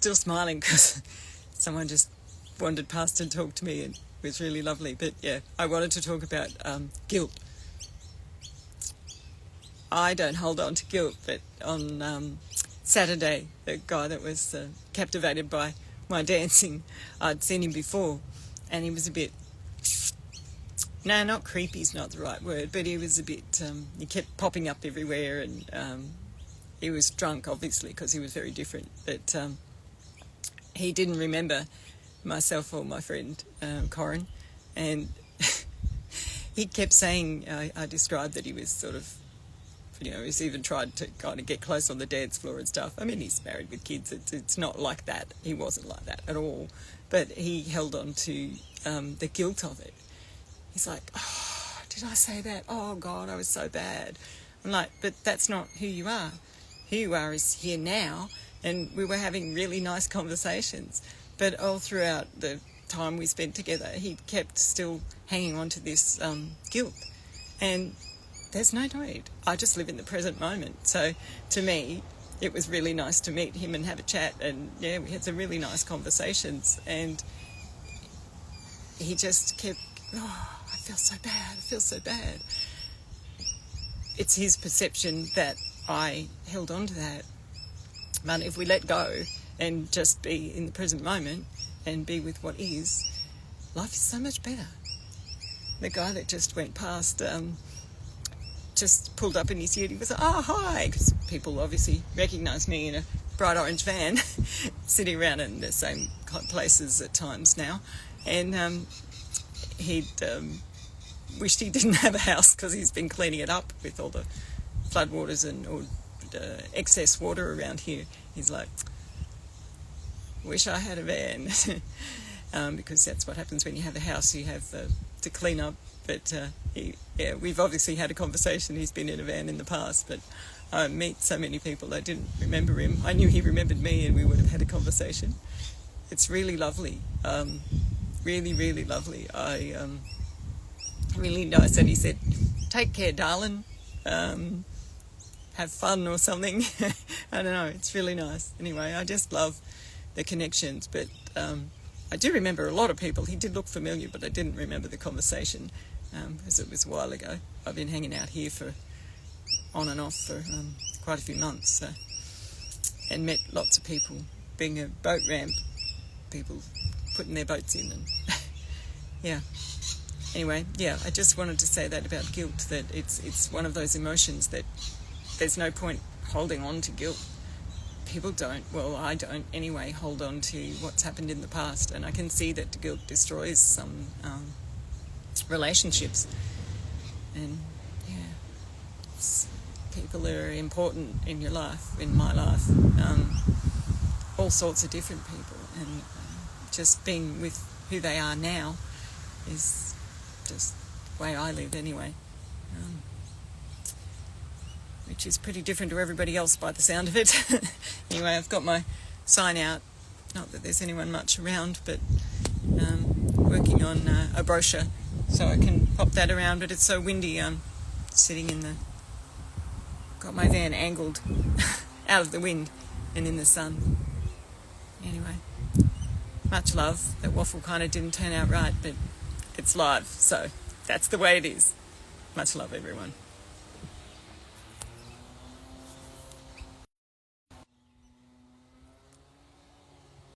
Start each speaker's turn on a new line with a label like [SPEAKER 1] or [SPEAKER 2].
[SPEAKER 1] still smiling because someone just wandered past and talked to me, and it was really lovely. But yeah, I wanted to talk about guilt. I don't hold on to guilt, but on Saturday, the guy that was captivated by my dancing, I'd seen him before, and he was a bit, no, not creepy's not the right word, but he was a bit, he kept popping up everywhere, and he was drunk, obviously, because he was very different, but he didn't remember myself or my friend, Corin, and he kept saying, I described that he was sort of, he's even tried to kind of get close on the dance floor and stuff. I mean, he's married with kids. It's not like that. He wasn't like that at all. But he held on to the guilt of it. He's like, oh, did I say that? Oh, God, I was so bad. I'm like, but that's not who you are. Who you are is here now. And we were having really nice conversations. But all throughout the time we spent together, he kept still hanging on to this guilt. And there's no need. I just live in the present moment. So to me, it was really nice to meet him and have a chat. And yeah, we had some really nice conversations. And he just kept, oh, I feel so bad. I feel so bad. It's his perception that I held on to that. But if we let go and just be in the present moment and be with what is, life is so much better. The guy that just went past, just pulled up in his ute. He was like, oh, hi, because people obviously recognise me in a bright orange van, sitting around in the same places at times now. And he'd wished he didn't have a house because he's been cleaning it up with all the floodwaters and excess water around here. He's like, wish I had a van. Because that's what happens when you have a house, you have to clean up. But we've obviously had a conversation. He's been in a van in the past, but I meet so many people I didn't remember him. I knew he remembered me and we would have had a conversation. It's really lovely, really, really lovely. Really nice. And he said, take care, darling, have fun or something. I don't know, it's really nice. Anyway, I just love the connections, but I do remember a lot of people. He did look familiar, but I didn't remember the conversation because it was a while ago. I've been hanging out here on and off for quite a few months, and met lots of people. Being a boat ramp, people putting their boats in, and yeah. Anyway, yeah, I just wanted to say that about guilt, that it's one of those emotions that there's no point holding on to guilt. People don't, well, I don't anyway, hold on to what's happened in the past, and I can see that guilt destroys some relationships. And yeah, people are important in your life, in my life, all sorts of different people, and just being with who they are now is just the way I live anyway. Which is pretty different to everybody else by the sound of it. Anyway, I've got my sign out. Not that there's anyone much around, but working on a brochure so I can pop that around. But it's so windy, I'm sitting got my van angled out of the wind and in the sun. Anyway, much love. That waffle kind of didn't turn out right, but it's live, so that's the way it is. Much love, everyone.